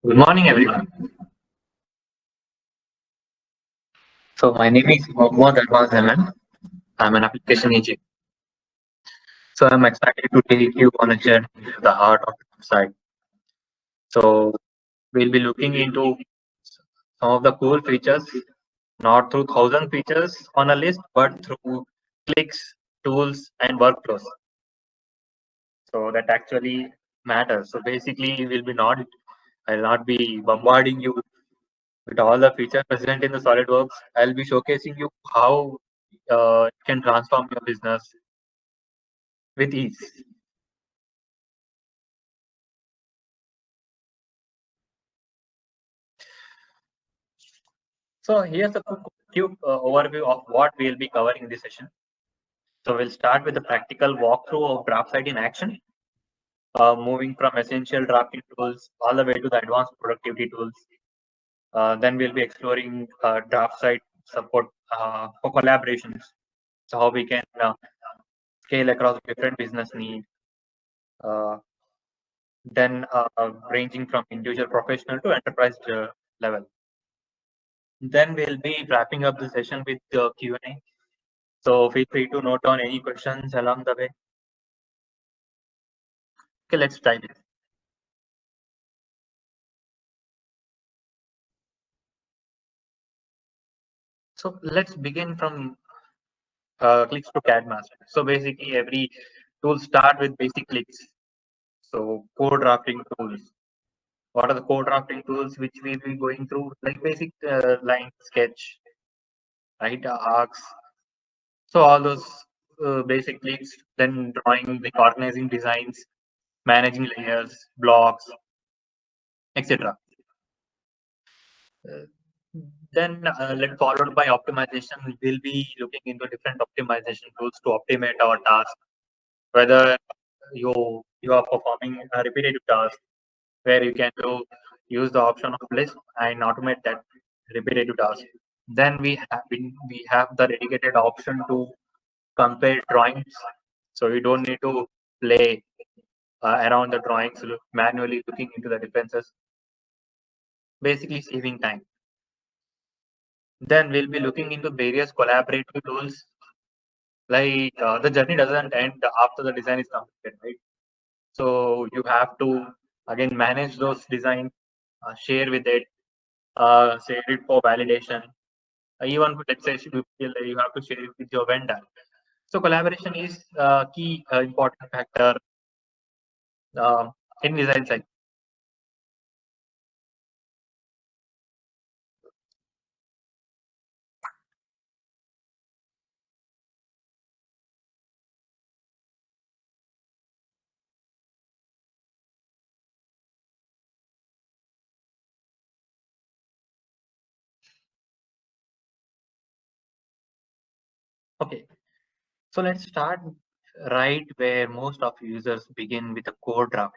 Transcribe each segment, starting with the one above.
Good morning, everyone. So my name is Mohammad Advance Ahmed. I'm an application engineer. So I'm excited to take you on a journey to the heart of the site. So we'll be looking into some of the cool features, not through thousand features on a list, but through clicks, tools, and workflows. So that actually matters. So basically, I'll not be bombarding you with all the features present in the SolidWorks. I'll be showcasing you how you can transform your business with ease. So here's a quick overview of what we'll be covering in this session. So we'll start with the practical walkthrough of DraftSight in action, moving from essential drafting tools all the way to the advanced productivity tools. Then we'll be exploring DraftSight support for collaborations, so how we can scale across different business needs. Uh, then ranging from individual professional to enterprise level. Then we'll be wrapping up the session with Q&A. So feel free to note down any questions along the way. Okay, let's dive in. So let's begin from clicks to CAD master. So basically, every tool start with basic clicks. So code drafting tools. What are the code drafting tools which we will be going through? Like basic line sketch, right? Arcs. So all those basic clicks. Then drawing, like organizing designs, managing layers, blocks, etc. Uh, Then let followed by optimization. We'll be looking into different optimization tools to optimize our task. Whether you are performing a repetitive task, where you can use the option of list and automate that repetitive task. Then we have the dedicated option to compare drawings, so you don't need to play around the drawings, manually looking into the differences, basically saving time. Then we'll be looking into various collaborative tools. Like the journey doesn't end after the design is completed, right? So you have to again manage those designs, share with it, share it for validation. Even let's say you have to share it with your vendor. So collaboration is a key important factor uh, in design cycle. Okay, so let's start right where most of users begin with a core draft.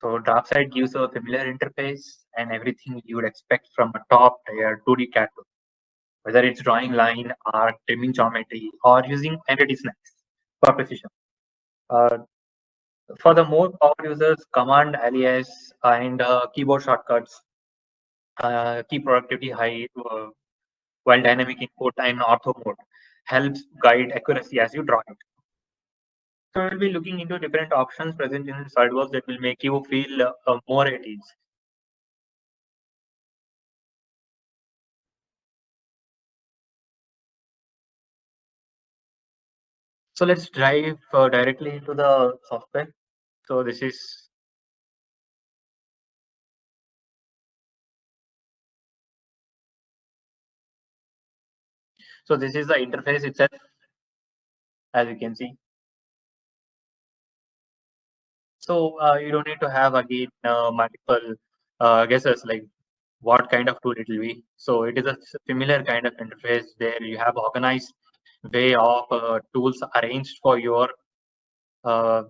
So DraftSight gives a familiar interface and everything you would expect from a top tier 2D CAD tool, whether it's drawing line, art, trimming geometry, or using entity snacks for precision. Uh, for the more power users, command alias and keyboard shortcuts keep productivity high while dynamic input and ortho mode helps guide accuracy as you draw it. So we'll be looking into different options present in SolidWorks that will make you feel more at ease. So let's dive directly into the software. So this is the interface itself, as you can see. So you don't need to have again multiple guesses like what kind of tool it will be. So it is a similar kind of interface where you have organized way of tools arranged for your uh,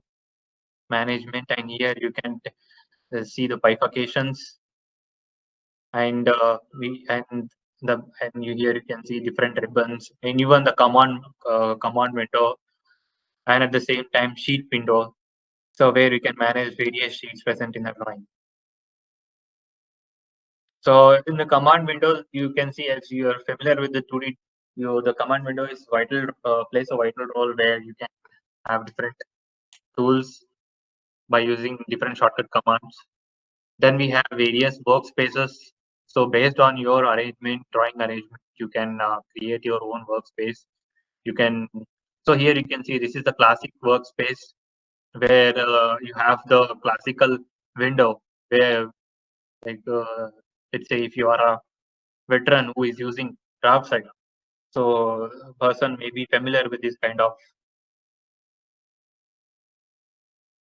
management, and here you can see the bifurcations and and you here you can see different ribbons and even the command window, and at the same time sheet window, so where you can manage various sheets present in the drawing. So in the command window, you can see, as you are familiar with the 2D, the command window is vital, plays a vital role where you can have different tools by using different shortcut commands. Then we have various workspaces. So based on your arrangement, drawing arrangement, you can create your own workspace. You can, so here you can see this is the classic workspace where you have the classical window where, like, let's say if you are a veteran who is using DraftSight, so a person may be familiar with this kind of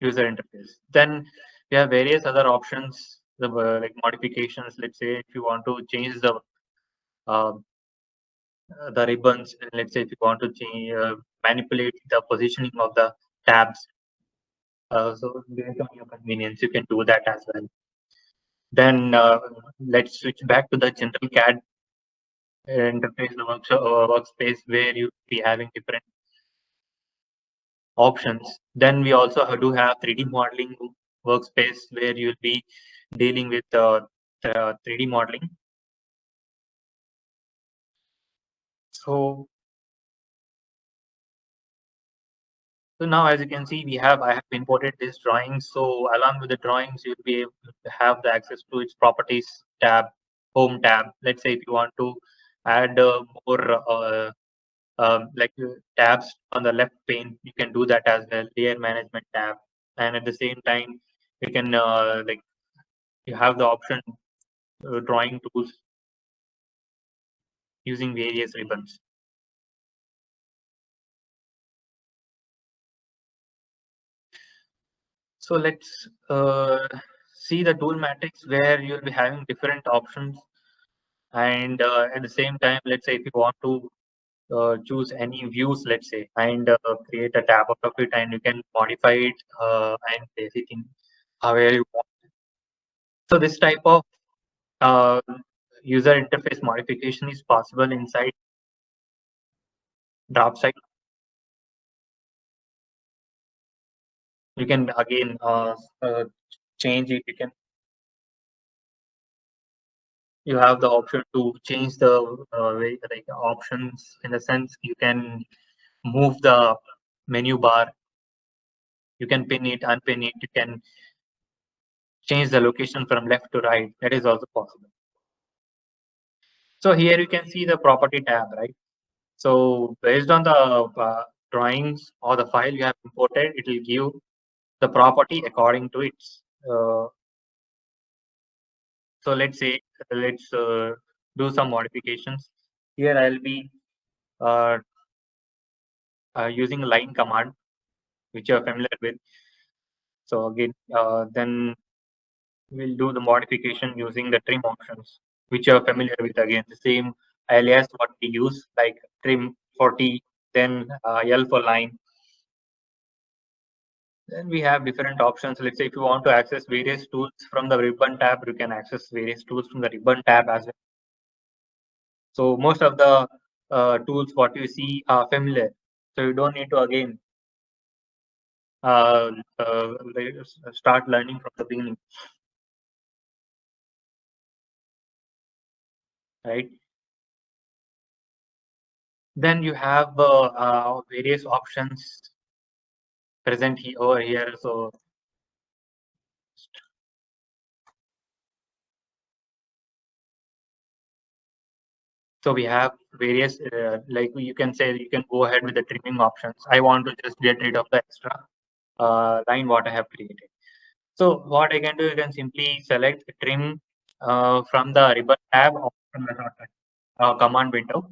user interface. Then we have various other options, like modifications. Let's say if you want to change uh, the ribbons, and let's say if you want to change, manipulate the positioning of the tabs. So based on your convenience, you can do that as well. Then let's switch back to the general CAD interface, the workspace where you be having different options. Then we also do have 3D modeling workspace where you'll be dealing with 3D modeling. So now, as you can see, I have imported this drawing. So along with the drawings, you'll be able to have the access to its properties tab, home tab. Let's say if you want to add more like tabs on the left pane, you can do that as well. Layer management tab, and at the same time, you can like you have the option drawing tools using various ribbons. So let's see the tool matrix where you'll be having different options. And at the same time, let's say if you want to choose any views, let's say, and create a tab out of it, and you can modify it and place it in however you want. So this type of uh, user interface modification is possible inside DraftSight. You can again change it. You have the option to change the like options, in a sense you can move the menu bar, you can pin it, unpin it, you can change the location from left to right. That is also possible. So here you can see the property tab, right? So based on the drawings or the file you have imported, it will give the property according to its so let's say, let's do some modifications. Here I'll be uh, using a line command which you are familiar with. So again, then we'll do the modification using the trim options, which you are familiar with. Again, the same alias what we use, like trim 40, then L for line. Then we have different options. Let's say if you want to access various tools from the ribbon tab, you can access various tools from the ribbon tab as well. So most of the tools what you see are familiar. So you don't need to again uh, uh, start learning from the beginning, right? Then you have various options present over here. So we have various like you can say you can go ahead with the trimming options. I want to just get rid of the extra line what I have created. So what I can do, you can simply select trim from the ribbon tab or from the command window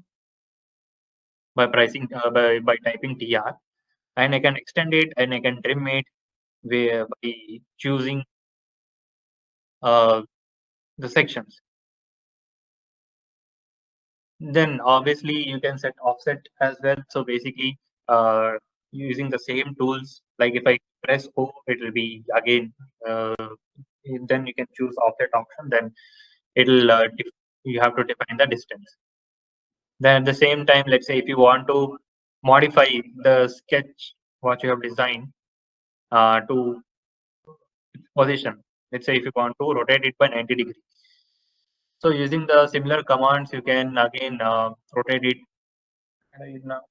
by typing tr, and I can extend it and I can trim it by choosing the sections. Then obviously you can set offset as well. So basically, using the same tools, like if I press O, it will be again. Then you can choose offset option. Then it'll you have to define the distance. Then at the same time, let's say if you want to modify the sketch what you have designed to position. Let's say if you want to rotate it by 90 degrees. So using the similar commands, you can again rotate it not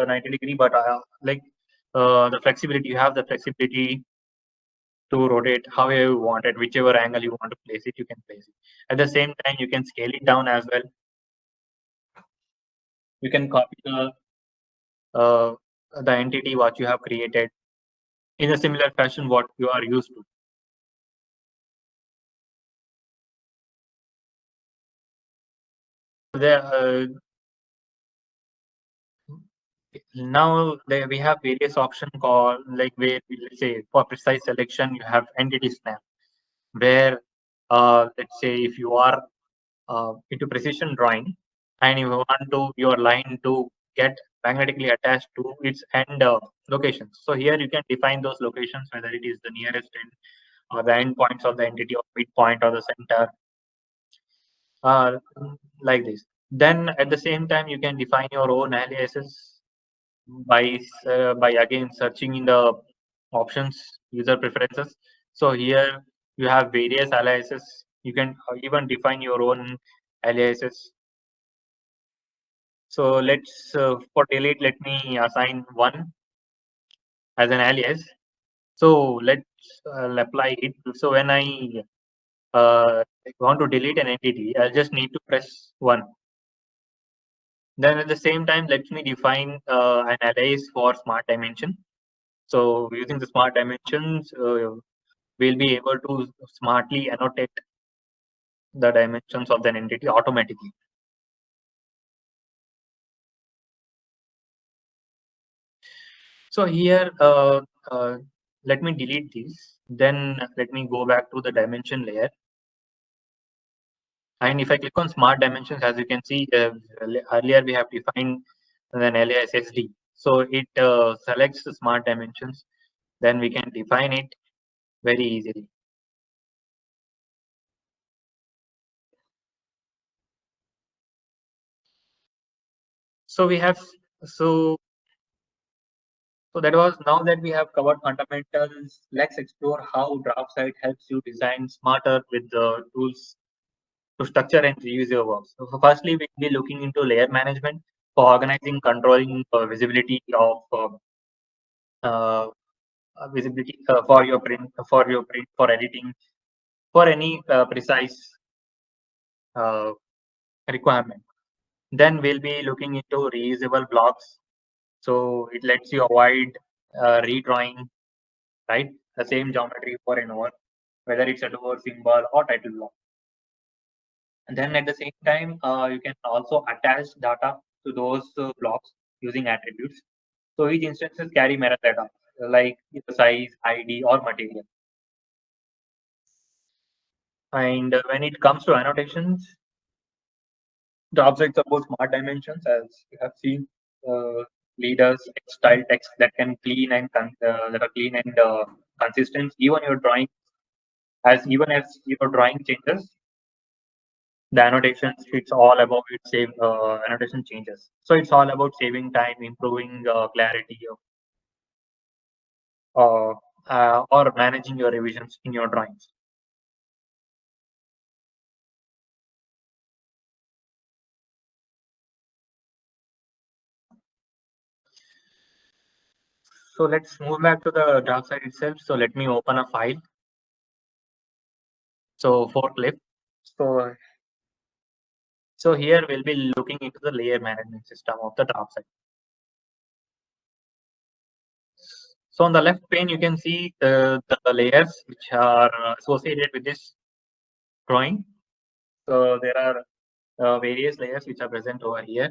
90 degree, but like the flexibility. You have the flexibility to rotate however you want it, whichever angle you want to place it, you can place it. At the same time, you can scale it down as well. You can copy uh, the entity what you have created in a similar fashion what you are used to. There, now we have various options called like where let's say for precise selection you have entity snap where let's say if you are into precision drawing and you want to your line to get magnetically attached to its end locations. So here you can define those locations whether it is the nearest end or the end points of the entity or midpoint or the center uh, like this. Then at the same time you can define your own aliases by again searching in the options user preferences. So here you have various aliases. You can even define your own aliases. So let's for delete, let me assign one as an alias. So let's apply it. So when I want to delete an entity, I'll just need to press one. Then at the same time, let me define an alias for smart dimension. So using the smart dimensions, we'll be able to smartly annotate the dimensions of an entity automatically. So here, let me delete these. Then let me go back to the dimension layer. And if I click on smart dimensions, as you can see, earlier we have defined an alias SD. So it selects the smart dimensions. Then we can define it very easily. So we have so so that was now that we have covered fundamentals. Let's explore how DraftSight helps you design smarter with the tools to structure and reuse your works. So firstly, we'll be looking into layer management for organizing, controlling visibility of uh, visibility for your print for editing for any precise uh, requirement. Then we'll be looking into reusable blocks. So it lets you avoid redrawing, right? The same geometry for an over, whether it's a door symbol or title block. And then at the same time, you can also attach data to those blocks using attributes. So each instances carry metadata like the size, ID, or material. And when it comes to annotations, the objects support smart dimensions, as you have seen. Leaders, style text that can clean and that are clean and consistent. Even as your drawing changes, the annotations it's all about it save annotation changes. So it's all about saving time, improving clarity, or managing your revisions in your drawings. So let's move back to the dark side itself. So let me open a file. So for clip. So so here we'll be looking into the layer management system of the dark side. So on the left pane, you can see the layers which are associated with this drawing. So there are various layers which are present over here.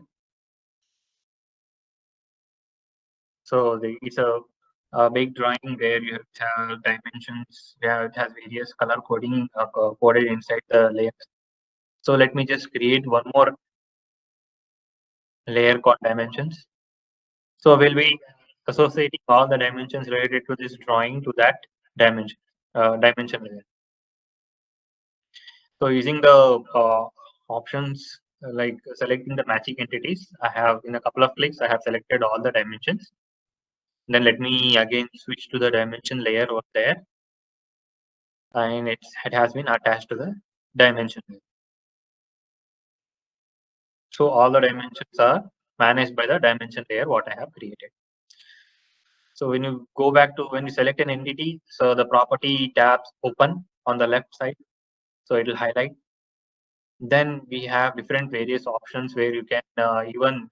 So it's a big drawing where you have dimensions, where it has various color coding coded inside the layers. So let me just create one more layer called dimensions. So we'll be associating all the dimensions related to this drawing to that dimension layer. So using the options like selecting the matching entities, I have in a couple of clicks, I have selected all the dimensions. Then let me again switch to the dimension layer over there, and it has been attached to the dimension layer. So all the dimensions are managed by the dimension layer what I have created. So when you go back to when you select an entity, so the property tabs open on the left side. So it will highlight. Then we have different various options where you can even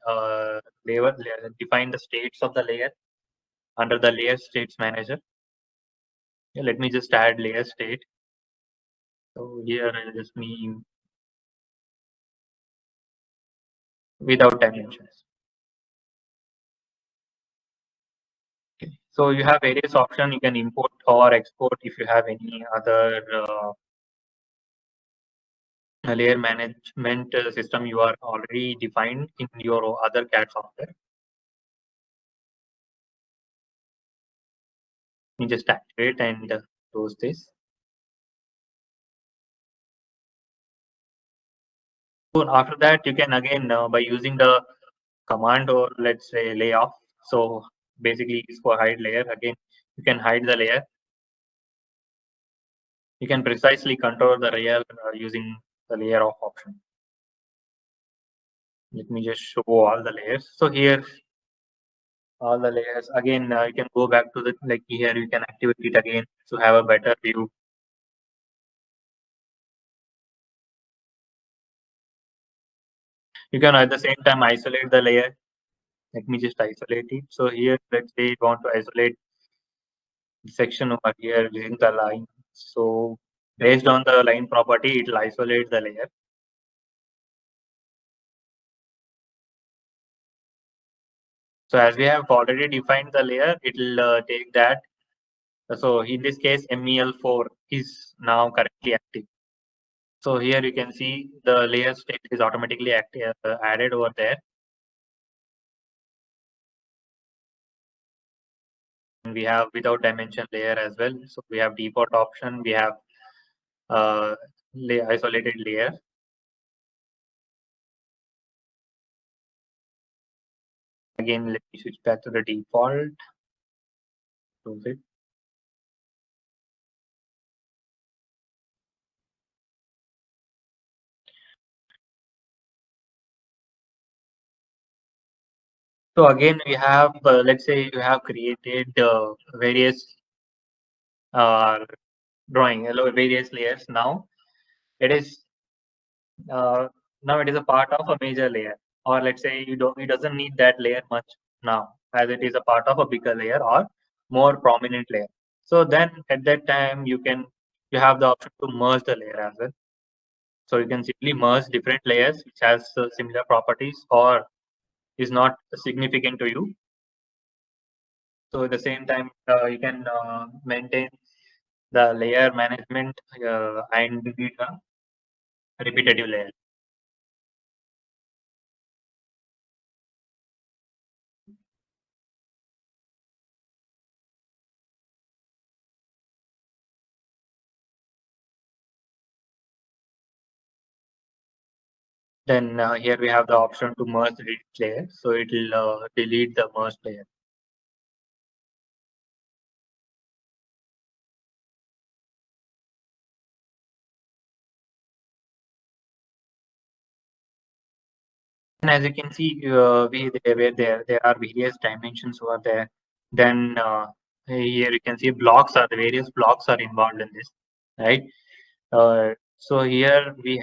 define the states of the layer under the layer states manager. Yeah, let me just add layer state. So here I just mean without dimensions. Okay. So you have various options. You can import or export if you have any other layer management system you are already defined in your other CAD software. You just activate and close this. So after that, you can again by using the command or let's say layoff. So basically, it's for hide layer. Again, you can hide the layer. You can precisely control the layer using the layer off option. Let me just show all the layers. So here, all the layers. Again, you can go back to the like here. You can activate it again to have a better view. You can at the same time isolate the layer. Let me just isolate it. So here, let's say you want to isolate the section over here using the line. So based on the line property, it will isolate the layer. So as we have already defined the layer, it will take that. So in this case, MEL4 is now currently active. So here you can see the layer state is automatically added over there. And we have without dimension layer as well. So we have default option. We have uh, isolated layer. Again, let me switch back to the default. Close it. So again, we have, let's say you have created various uh, various layers. Now it is now it is a part of a major layer, or let's say it doesn't need that layer much now, as it is a part of a bigger layer or more prominent layer. So then at that time you have the option to merge the layer as well. So you can simply merge different layers which has similar properties or is not significant to you. So at the same time, you can maintain the layer management and delete the repetitive layer. Then here we have the option to merge the layer. So it will delete the merged layer. And as you can see, there are various dimensions over there. Then here you can see the various blocks are involved in this, right? So here we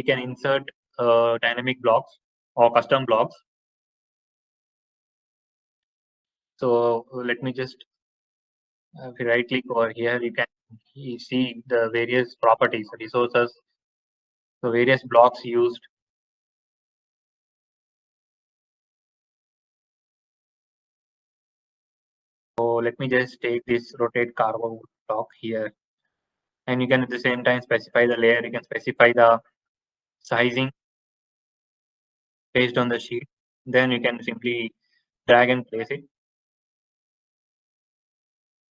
can insert dynamic blocks or custom blocks. So let me just if you right click over here, you can see the various properties, resources, so various blocks used. So let me just take this rotate cargo block here, and you can at the same time specify the layer. You can specify the sizing based on the sheet. Then you can simply drag and place it.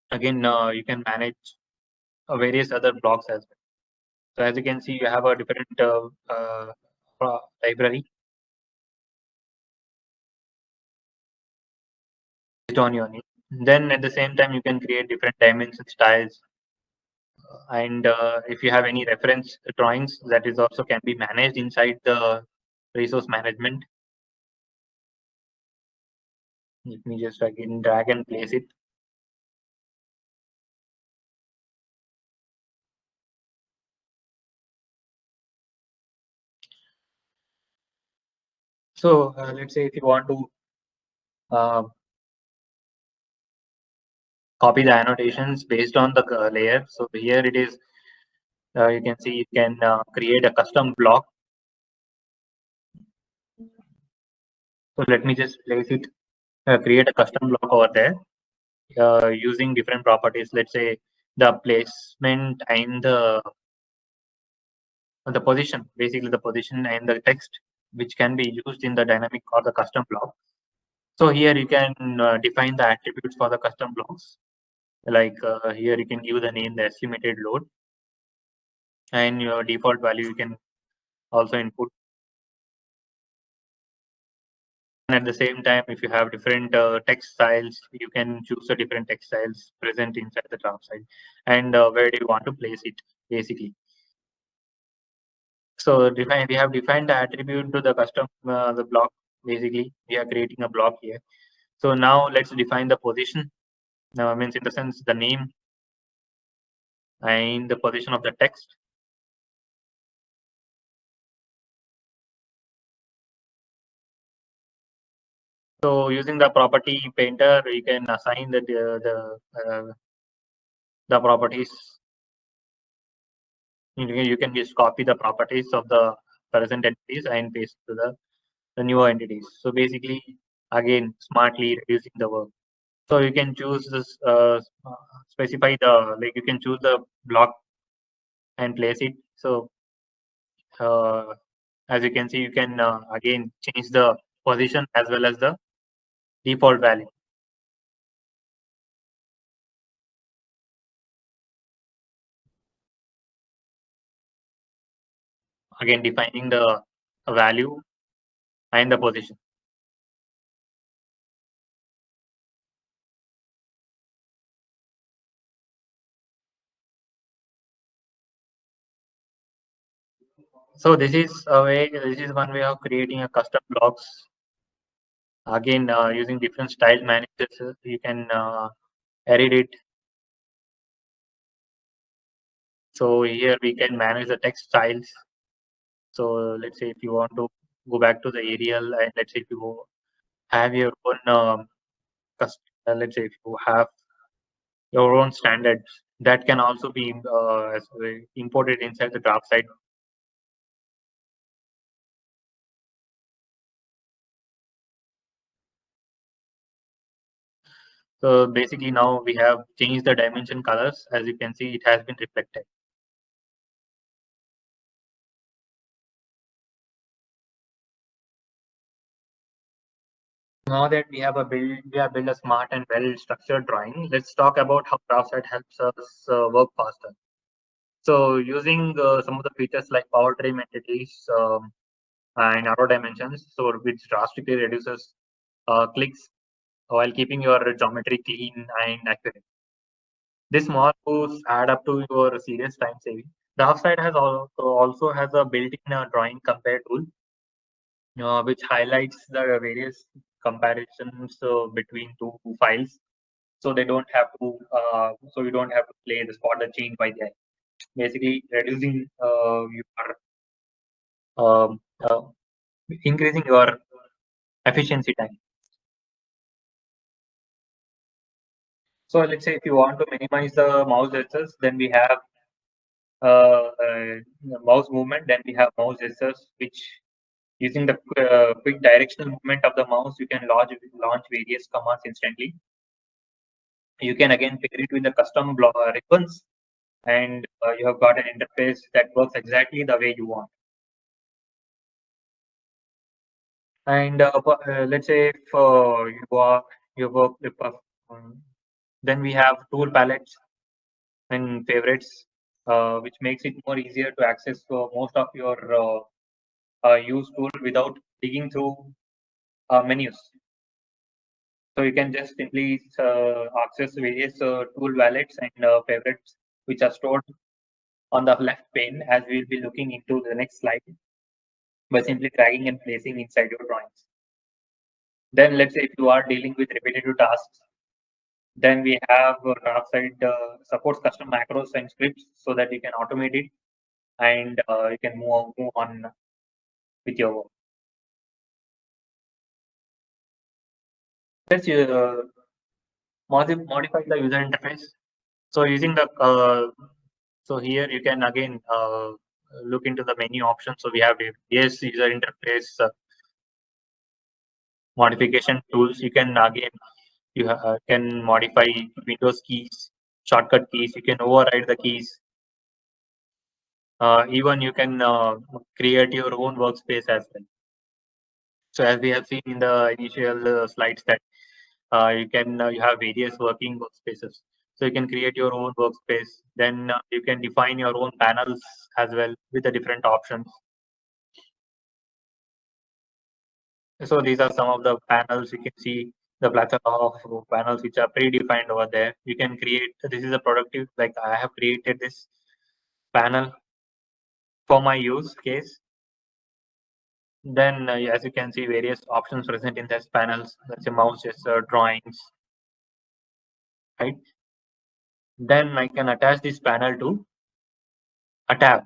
Again, you can manage various other blocks as well. So as you can see, you have a different library based on your need. Then at the same time, you can create different dimension styles. And if you have any reference drawings, that is also can be managed inside the resource management. Let me just again drag and place it. So let's say if you want to uh, copy the annotations based on the layer. So here it is. You can see you can create a custom block. So let me just place it. Create a custom block over there using different properties. Let's say the placement and the position, basically the position and the text, which can be used in the dynamic or the custom block. So here you can define the attributes for the custom blocks. Like here you can give the name, the estimated load, and your default value you can also input. And at the same time, if you have different text styles, you can choose the different text styles present inside the DraftSight, and where do you want to place it, basically. So we have defined the attribute to the custom the block. Basically, we are creating a block here. So now let's define the position. Now means in the sense the name and the position of the text. So using the property painter, you can assign the properties. You can just copy the properties of the present entities and paste to the newer entities. So basically, again, smartly reducing the work. So you can choose this, specify the, like you can choose the block and place it. So as you can see, you can again change the position as well as the default value. Again, defining the value and the position. So this is a way. This is one way of creating a custom blocks. Again, using different style managers, you can edit it. So here we can manage the text styles. So let's say if you want to go back to the Arial, and let's say if you have your own let's say if you have your own standards, that can also be imported inside the DraftSight. So basically now we have changed the dimension colors. As you can see, it has been reflected. Now that we have built a smart and well-structured drawing, let's talk about how DraftSight helps us work faster. So using some of the features like power trim entities and arrow dimensions, so which drastically reduces clicks while keeping your geometry clean and accurate. This small moves add up to your serious time saving. DraftSight has also has a built-in drawing compare tool, which highlights the various comparisons between two files. So they don't have to, so you don't have to play the spot the change by the eye. Basically, reducing your um, uh, increasing your efficiency time. So let's say if you want to minimize the mouse gestures, then we have mouse movement. Then we have mouse gestures, which using the quick directional movement of the mouse, you can launch various commands instantly. You can again pair it with the custom ribbons, and you have got an interface that works exactly the way you want. And let's say if you work with then we have tool palettes and favorites, which makes it more easier to access most of your use tool without digging through menus. So you can just simply access various tool wallets and favorites which are stored on the left pane, as we'll be looking into the next slide. by simply dragging and placing inside your drawings. Then let's say if you are dealing with repetitive tasks, then we have DraftSight supports custom macros and scripts so that you can automate it and you can move on with your work. Let's modify the user interface. So using the so here you can again look into the menu options. So we have yes user interface modification tools. You can again can modify Windows keys, shortcut keys. You can override the keys. Even you can create your own workspace as well. So as we have seen in the initial slides that you can you have various working workspaces. So you can create your own workspace. Then you can define your own panels as well with the different options. So these are some of the panels. You can see the plethora of panels which are predefined over there. You can create. This is a productive. Like I have created this panel for my use case. Then as you can see, various options present in this panels. Let's say mouse gesture, drawings, right? Then I can attach this panel to a tab.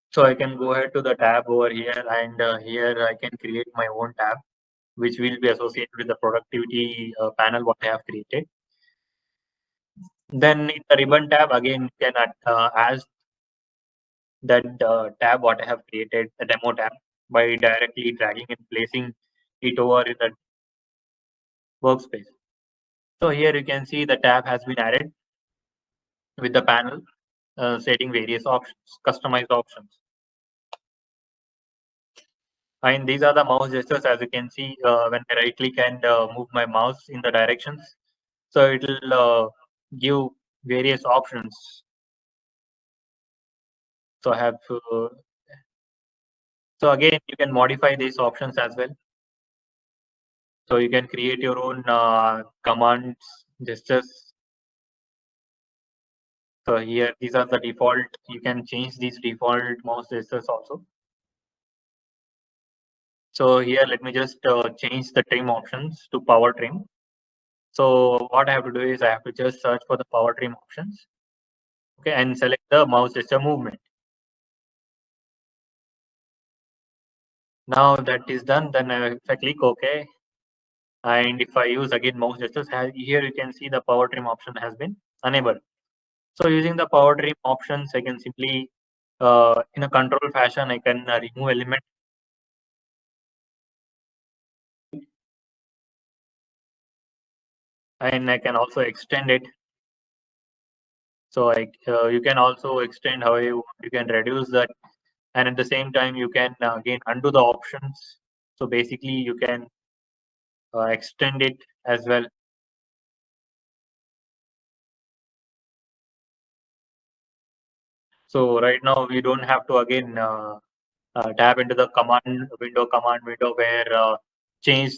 So I can go ahead to the tab over here, and here I can create my own tab, which will be associated with the productivity panel what I have created. Then in the ribbon tab, again, you can add that tab what I have created, the demo tab, by directly dragging and placing it over in the workspace. So here you can see the tab has been added with the panel setting various options, customized options. And these are the mouse gestures. As you can see, when I right click and move my mouse in the directions, so it will give various options. So I have so again you can modify these options as well. So you can create your own commands, gestures. So here these are the default. You can change these default mouse gestures also. So here let me just change the trim options to power trim. So what I have to do is I have to just search for the power trim options. Okay, and select the mouse gesture movement. Now that is done, then if I click OK, and if I use again mouse gestures, here you can see the power trim option has been enabled. So using the power trim options, I can simply, in a control fashion, I can remove element. And I can also extend it. So you can also extend how you can reduce that, and at the same time you can again undo the options. So basically you can extend it as well. So right now we don't have to again tab into the command window where change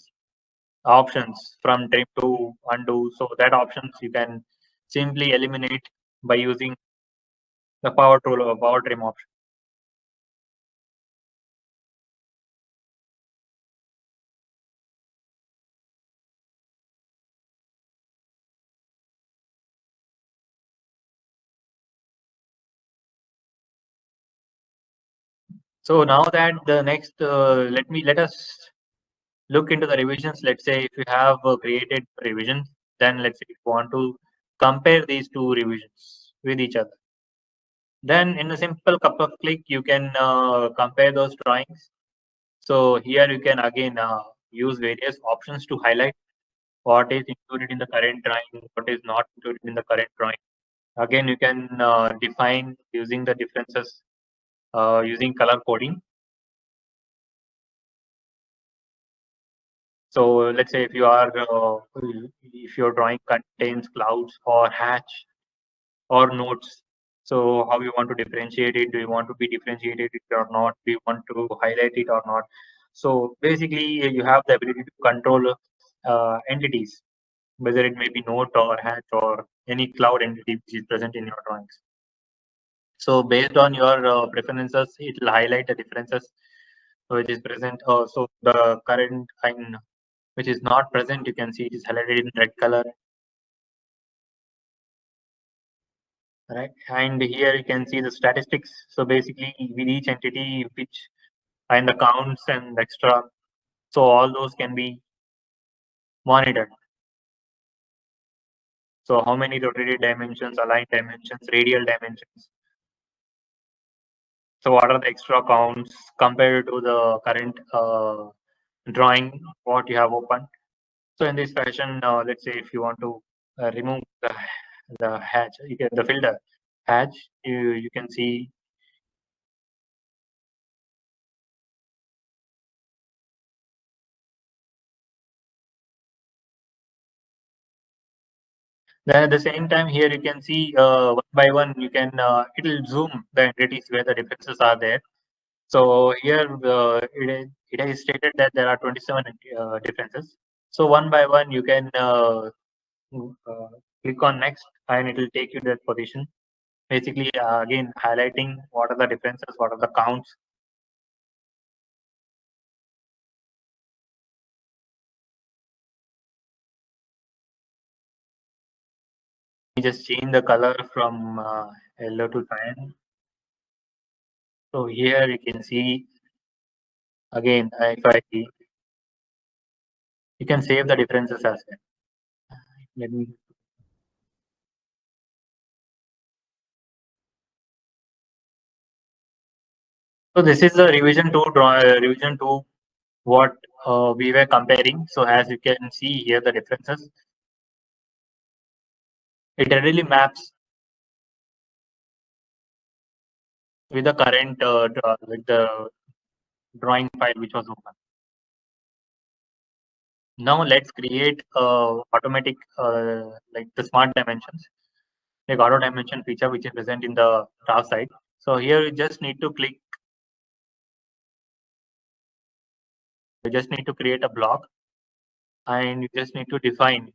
options from trim to undo. So that options you can simply eliminate by using the power tool or power trim option. So now that the next, let us look into the revisions. Let's say if you have created revisions, then let's say if you want to compare these two revisions with each other. Then in a simple couple of click, you can compare those drawings. So here you can again use various options to highlight what is included in the current drawing, what is not included in the current drawing. Again, you can define using the differences using color coding. So let's say if your drawing contains clouds or hatch or notes, so how you want to differentiate it? Do you want to be differentiated it or not? Do you want to highlight it or not? So basically, you have the ability to control entities, whether it may be note or hatch or any cloud entity which is present in your drawings. So based on your preferences, it will highlight the differences which is present. So the current line which is not present, you can see it is highlighted in red color, right? And here you can see the statistics. So basically, with each entity which and the counts and extra, so all those can be monitored. So how many rotated dimensions, aligned dimensions, radial dimensions. So what are the extra counts compared to the current drawing what you have opened? So in this fashion, let's say if you want to remove the hatch, you get the filter hatch. You can see then at the same time here you can see one by one you can it'll zoom the entities where the differences are there. So here it is stated that there are 27 differences. So one by one you can uh, click on next and it will take you to that position. Basically, again highlighting what are the differences, what are the counts. You just change the color from yellow to cyan. So here you can see again if I you can save the differences as well. Let me. So this is the revision two what we were comparing. So as you can see here the differences, it readily maps with the current with the drawing file which was open. Now let's create automatic like the smart dimensions, like auto dimension feature which is present in the DraftSight. So here you just need to click. You just need to create a block, and you just need to define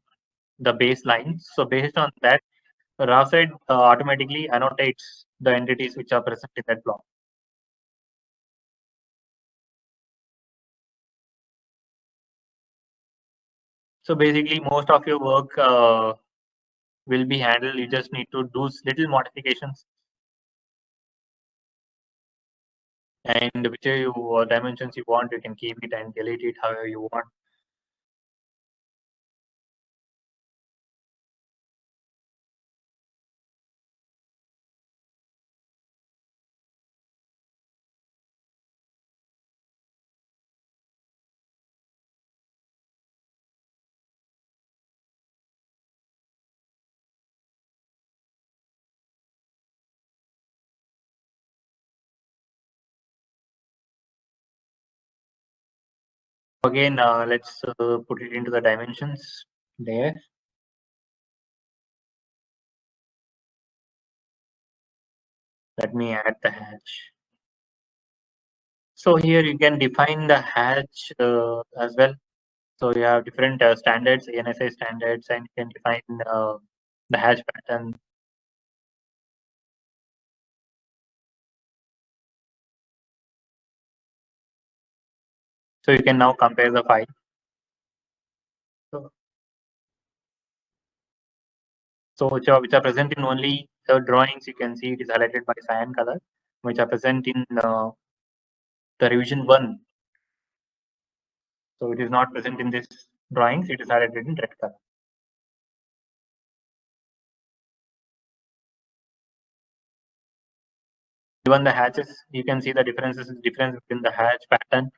the baseline. So based on that, DraftSight automatically annotates the entities which are present in that block. So basically, most of your work will be handled. You just need to do little modifications, and whichever you dimensions you want, you can keep it and delete it however you want. Again, let's put it into the dimensions there. Let me add the hatch. So here you can define the hatch as well. So you have different standards, ANSI standards, and you can define the hatch pattern. So you can now compare the file. So, which are present in only the drawings, you can see it is highlighted by cyan color, which are present in the revision 1. So it is not present in this drawings, it is highlighted in red color. Even the hatches, you can see the difference between the hatch pattern.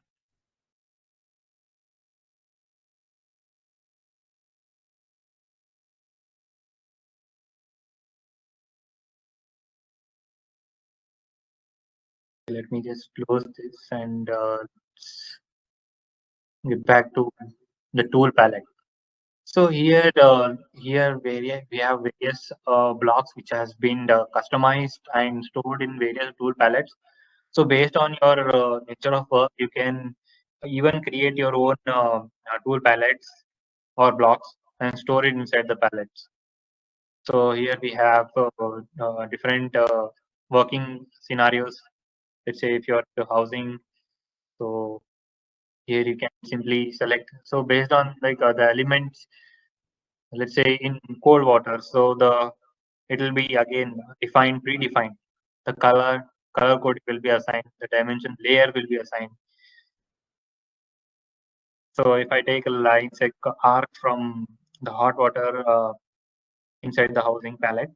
Let me just close this and get back to the tool palette. So here we have various blocks which has been customized and stored in various tool palettes. So based on your nature of work, you can even create your own tool palettes or blocks and store it inside the palettes. So here we have different working scenarios. Let's say if you're to housing, so here you can simply select. So based on like the elements, let's say in cold water, so it will be again defined, predefined. The color code will be assigned. The dimension layer will be assigned. So if I take a line say arc from the hot water inside the housing palette,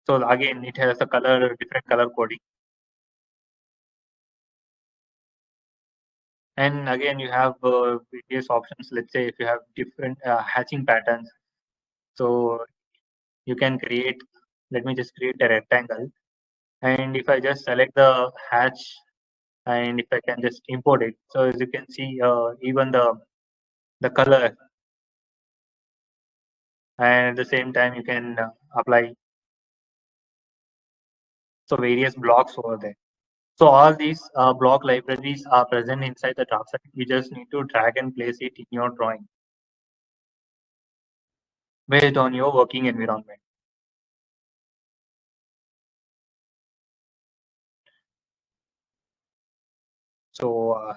so again it has a different color coding. And again, you have various options. Let's say if you have different hatching patterns, so you can create. Let me just create a rectangle, and if I just select the hatch, and if I can just import it, so as you can see, even the color, and at the same time you can apply so various blocks over there. So all these block libraries are present inside the DraftSight. You just need to drag and place it in your drawing based on your working environment. So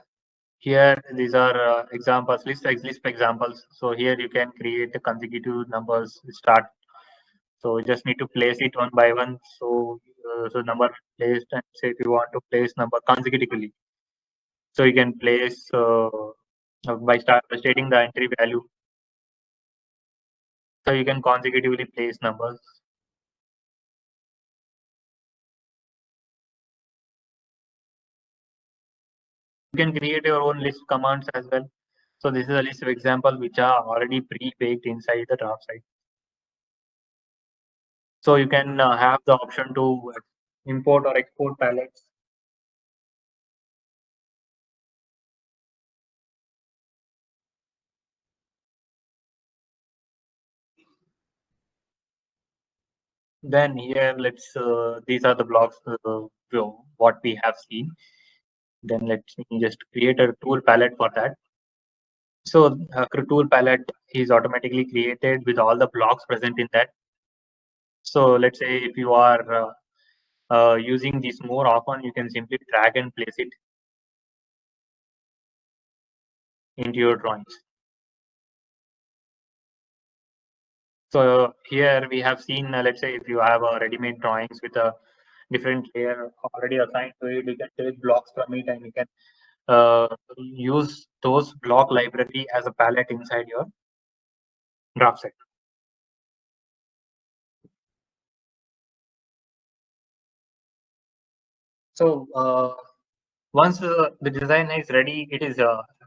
here these are examples, list examples. So here you can create the consecutive numbers start. So you just need to place it one by one. So number placed, and say if you want to place number consecutively. So you can place by stating the entry value. So you can consecutively place numbers. You can create your own list commands as well. So this is a list of examples which are already pre-baked inside the draft site. So you can have the option to import or export palettes. Then here, these are the blocks, what we have seen. Then let's me just create a tool palette for that. So tool palette is automatically created with all the blocks present in that. So let's say if you are using this more often, you can simply drag and place it into your drawings. So here we have seen, let's say if you have a ready-made drawings with a different layer already assigned to it, you can take blocks from it and you can use those block library as a palette inside your draft set. So once the design is ready, it is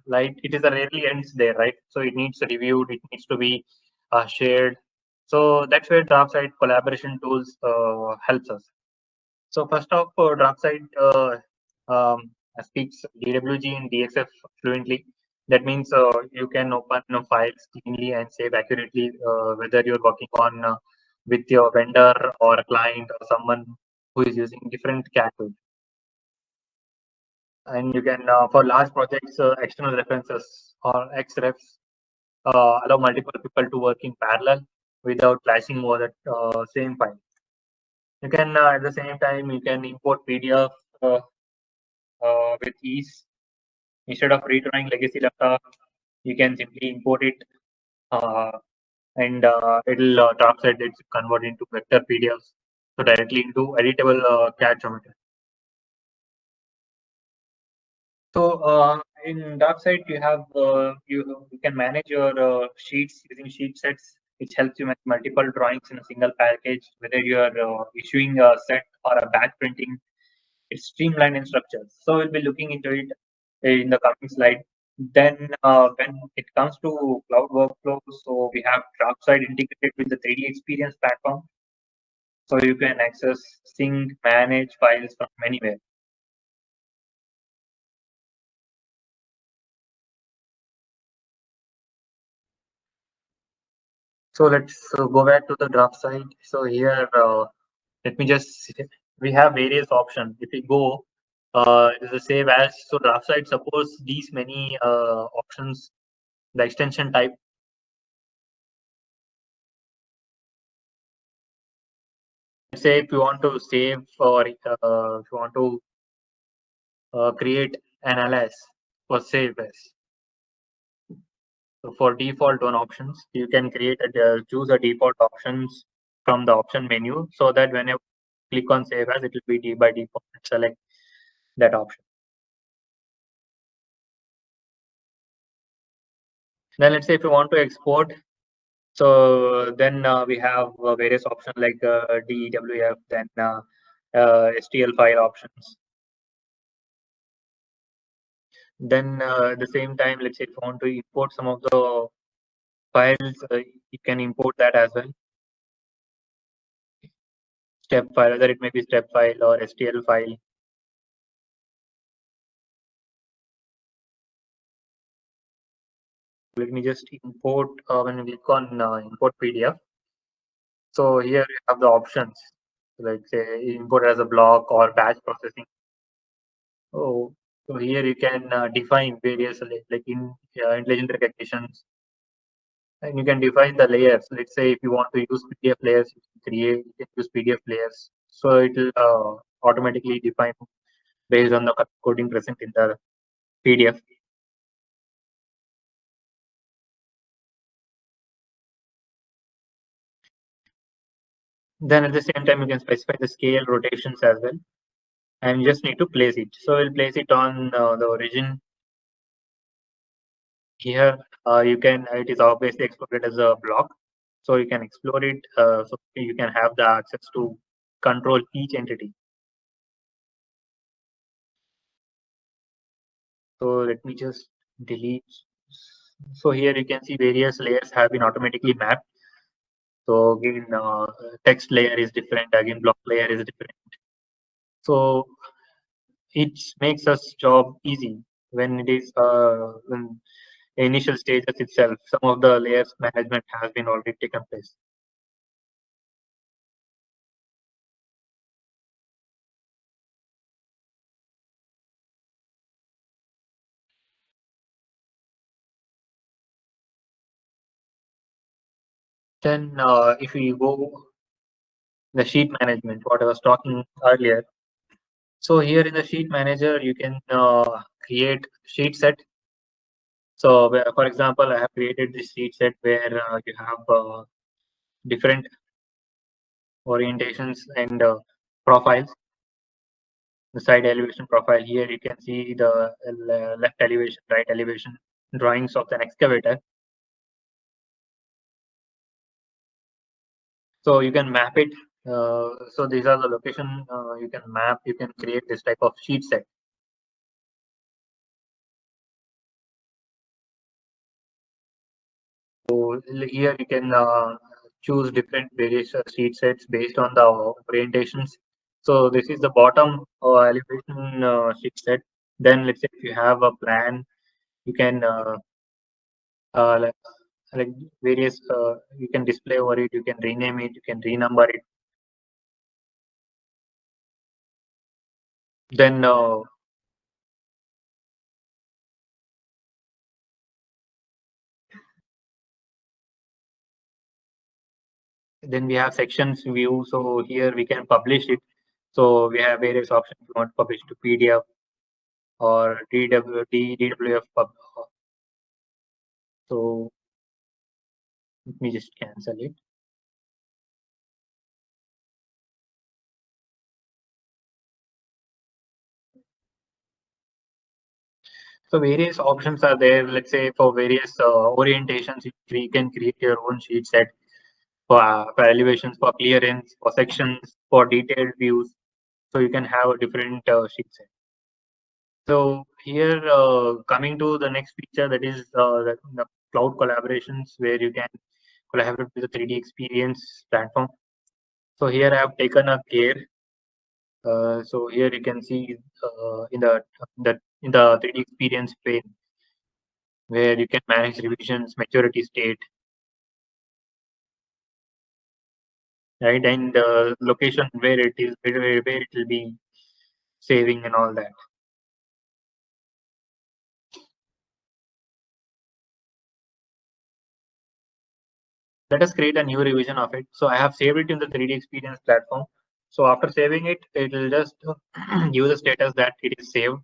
like it is a rarely ends there, right? So it needs reviewed, it needs to be shared. So that's where DraftSight collaboration tools helps us. So first off, DraftSight speaks DWG and DXF fluently. That means you can open files cleanly and save accurately, whether you're working on with your vendor or a client or someone who is using different CAD tools. And you can, for large projects, external references or XREFs allow multiple people to work in parallel without clashing over the same file. You can, at the same time, you can import PDF with ease. Instead of redrawing legacy laptop, you can simply import it uh, and it'll translate it, convert into vector PDFs, so directly into editable CAD geometry. So in DarkSight, you can manage your sheets using sheet sets, which helps you make multiple drawings in a single package. Whether you are issuing a set or a batch printing, it's streamlined in structure. So we'll be looking into it in the coming slide. Then when it comes to cloud workflows, so we have DraftSight integrated with the 3D Experience platform, so you can access, sync, manage files from anywhere. So let's go back to the draft site. So here, let me just, we have various options. If we go, it is a save as. So draft site supports these many options. The extension type. say if you want to save or if you want to create an alias for save as. So for default one options, you can create choose a default options from the option menu so that whenever you click on save as, it will be by default select that option. Then let's say if you want to export, so then we have various options like DWF, then STL file options. Then at the same time, let's say if you want to import some of the files, you can import that as well. Step file, whether it may be step file or STL file. Let me just import when you click on import PDF. So here you have the options like say import as a block or batch processing. Oh, so here you can define various like in intelligent recognitions, and you can define the layers. Let's say if you want to use PDF layers, you can create, you can use PDF layers. So it will automatically define based on the coding present in the PDF. Then at the same time, you can specify the scale rotations as well, and you just need to place it. So we'll place it on the origin here. You can it is obviously exported as a block, so you can explore it. So you can have the access to control each entity. So let me just delete. So here you can see various layers have been automatically mapped. So again, text layer is different. Again, block layer is different. So it makes us job easy when it is when initial stages itself. Some of the layers management has been already taken place. Then if we go the sheet management, what I was talking earlier. So here in the sheet manager, you can create sheet set. So for example, I have created this sheet set where you have different orientations and profiles. The side elevation profile here, you can see the left elevation, right elevation drawings of an excavator. So you can map it. So these are the location you can map. You can create this type of sheet set. So here you can choose different various sheet sets based on the orientations. So this is the bottom elevation sheet set. Then let's say if you have a plan, you can uh, like, like various you can display over it. You can rename it. You can renumber it. Then then we have sections view. So here we can publish it. So we have various options. You want to publish to PDF or DWF pub. So let me just cancel it. So various options are there. Let's say for various orientations, you can create your own sheet set for elevations, for clearance, for sections, for detailed views. So you can have a different sheet set. So here, coming to the next feature, that is the cloud collaborations, where you can collaborate with the 3D experience platform. So here I have taken a care. So here you can see in the 3D experience pane where you can manage revisions, maturity state, right, and the location where it is, where it will be saving and all that. Let us create a new revision of it. So I have saved it in the 3D experience platform. So after saving it, it will just give the status that it is saved.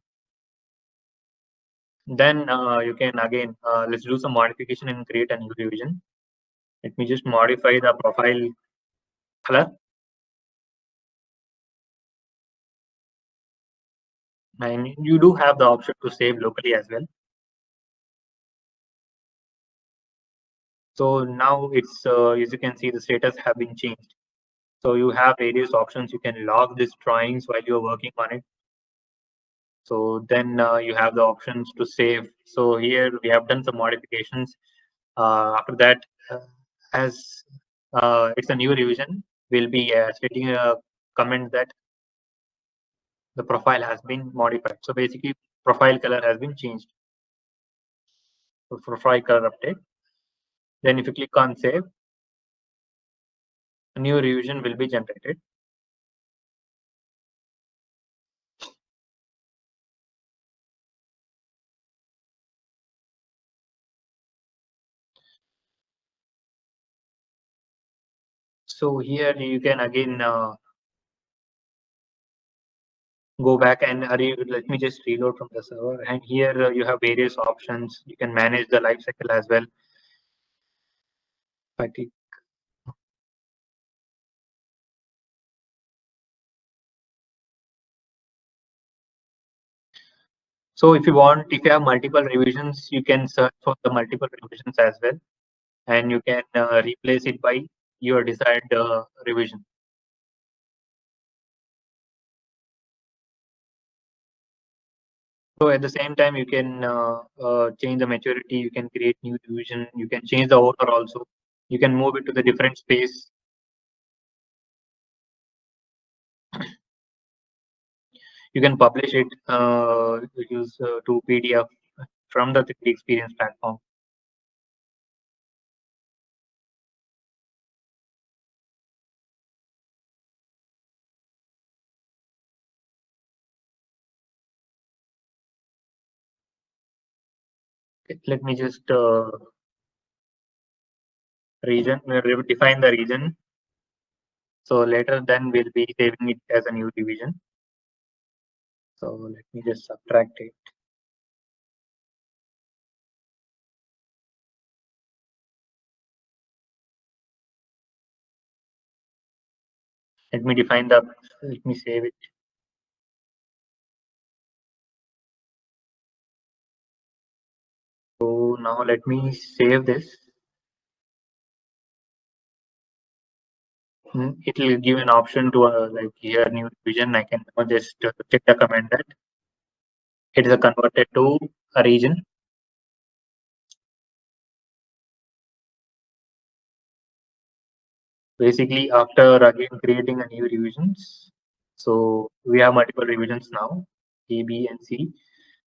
Then you can again, let's do some modification and create a new revision. Let me just modify the profile color. And you do have the option to save locally as well. So now it's, as you can see, the status have been changed. So you have various options. You can log these drawings while you're working on it. So then you have the options to save. So here we have done some modifications. After that, as it's a new revision, we'll be stating a comment that the profile has been modified. So basically, profile color has been changed. So profile color update. Then if you click on save, a new revision will be generated. So here you can again go back and let me just reload from the server. And here you have various options. You can manage the life cycle as well. So if you want, if you have multiple revisions, you can search for the multiple revisions as well, and you can replace it by your desired revision. So at the same time, you can change the maturity, you can create new revision, you can change the order also. You can move it to the different space. You can publish it use to PDF from the 3D Experience platform. Let me just define the region. So later then we'll be saving it as a new division. So let me just subtract it. Let me define the, let me save it. So now let me save this. It will give an option to like here new division. I can just check the command that it is converted to a region. Basically, after again creating a new revisions, so we have multiple revisions now, A, B, and C.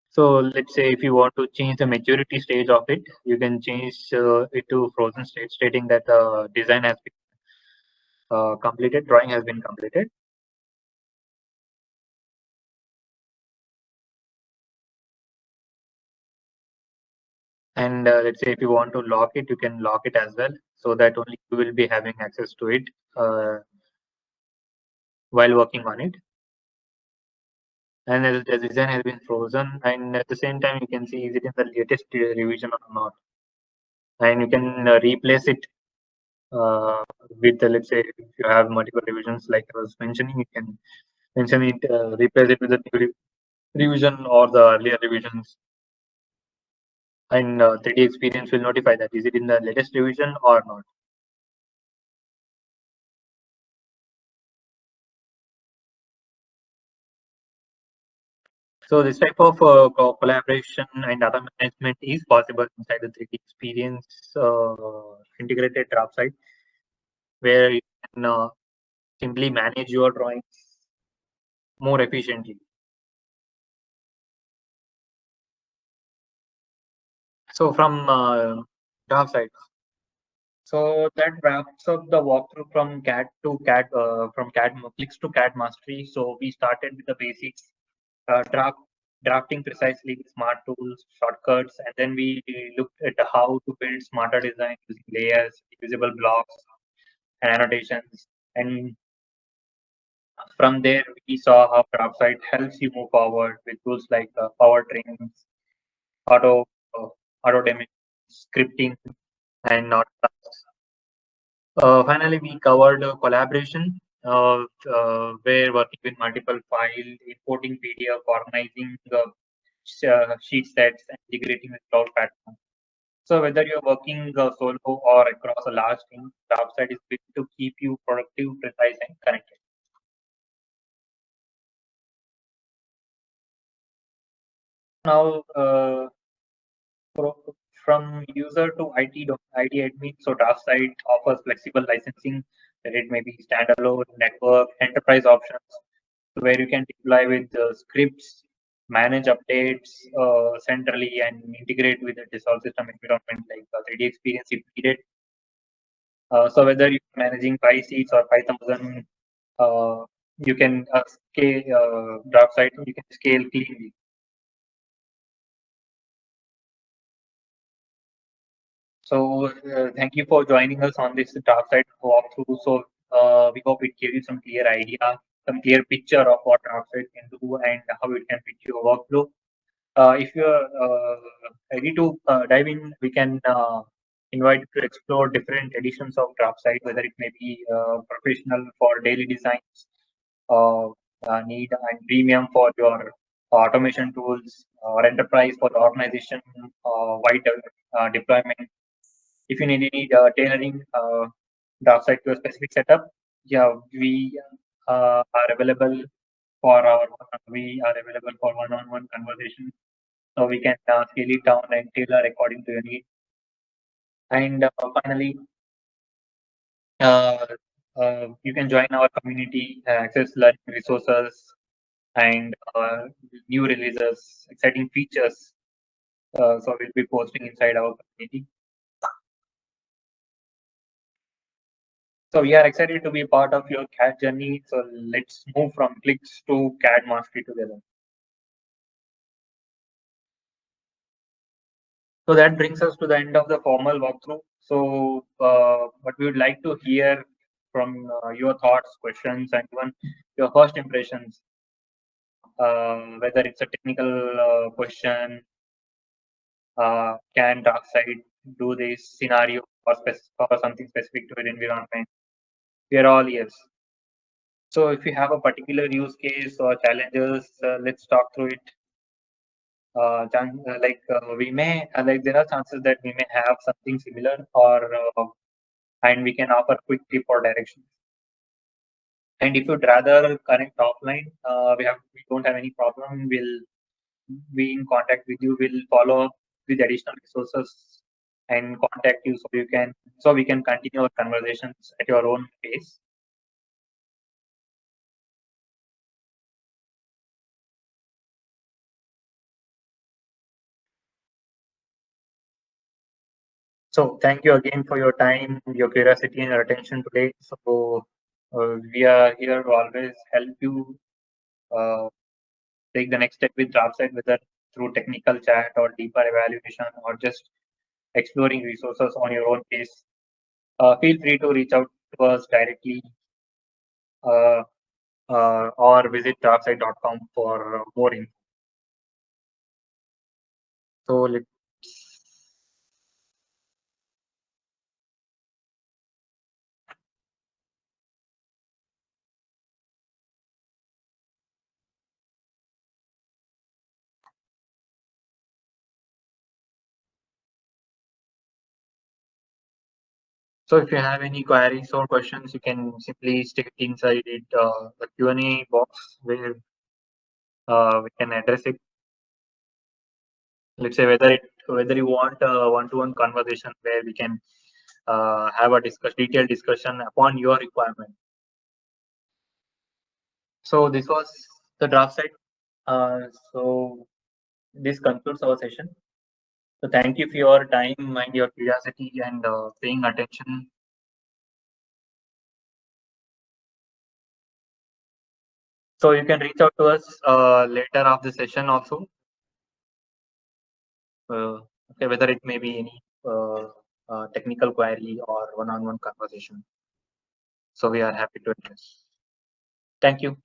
So let's say if you want to change the maturity stage of it, you can change it to frozen state, stating that the design has been completed, drawing has been completed. And let's say if you want to lock it, you can lock it as well, so that only you will be having access to it while working on it. And the design has been frozen, and at the same time, you can see is it in the latest revision or not. And you can replace it with, let's say, if you have multiple revisions, like I was mentioning, you can mention it, replace it with the new revision or the earlier revisions. And 3D Experience will notify that is it in the latest revision or not. So this type of collaboration and data management is possible inside the 3D Experience integrated DraftSight, where you can simply manage your drawings more efficiently. So from DraftSight, so that wraps up the walkthrough from CAD to CAD, from CAD clicks to CAD mastery. So we started with the basics, drafting precisely with smart tools, shortcuts, and then we looked at how to build smarter design using layers, visible blocks, and annotations, and From there, we saw how DraftSight helps you move forward with tools like powertrains, auto uh, auto damage, scripting, and not. Finally, we covered collaboration, where working with multiple files, importing PDF, organizing sheet sets, and integrating with cloud platform. So whether you're working solo or across a large team, DraftSight is built to keep you productive, precise, and connected. Now, from user to IT admin, so DraftSight offers flexible licensing, that it may be standalone, network, enterprise options, where you can deploy with scripts, manage updates centrally, and integrate with the Dissolve system environment like 3D experience if needed. So whether you're managing 5 seats or 5,000, uh, you can scale DraftSight, you can scale cleanly. So thank you for joining us on this DraftSight walkthrough. So we hope it gave you some clear idea, some clear picture of what DraftSight can do and how it can fit your workflow. If you're ready to dive in, we can invite you to explore different editions of DraftSight, whether it may be professional for daily designs, uh, need and premium for your automation tools, or enterprise for the organization, wide deployment. If you need any tailoring DraftSight to a specific setup, yeah, are available we are available for one-on-one conversation, so we can scale it down and tailor according to your need. And finally, uh, you can join our community, access learning resources, and new releases, exciting features. So we'll be posting inside our community. So we are excited to be part of your CAD journey. So let's move from clicks to CAD mastery together. So that brings us to the end of the formal walkthrough. So, what we would like to hear from your thoughts, questions, and even your first impressions, whether it's a technical question, can DarkSide do this scenario or something specific to an environment? We are all ears. So, if you have a particular use case or challenges, let's talk through it. We may like there are chances that we may have something similar, or and we can offer quick tip or direction. And if you'd rather connect offline, we don't have any problem. We'll be in contact with you. We'll follow up with additional resources and contact you so we can continue our conversations at your own pace. So thank you again for your time, your curiosity, and your attention today. So we are here to always help you take the next step with DraftSight, whether through technical chat or deeper evaluation or just exploring resources on your own pace. Feel free to reach out to us directly uh, or visit DraftSight.com for more info. So let's So if you have any queries or questions, you can simply stick it inside the Q&A box where we can address it. Let's say whether you want a one-to-one conversation where we can have a detailed discussion upon your requirement. So this was the draft site. So this concludes our session. So thank you for your time and your curiosity and paying attention. So you can reach out to us later of the session also. Okay, whether it may be any technical query or one-on-one conversation. So we are happy to address. Thank you.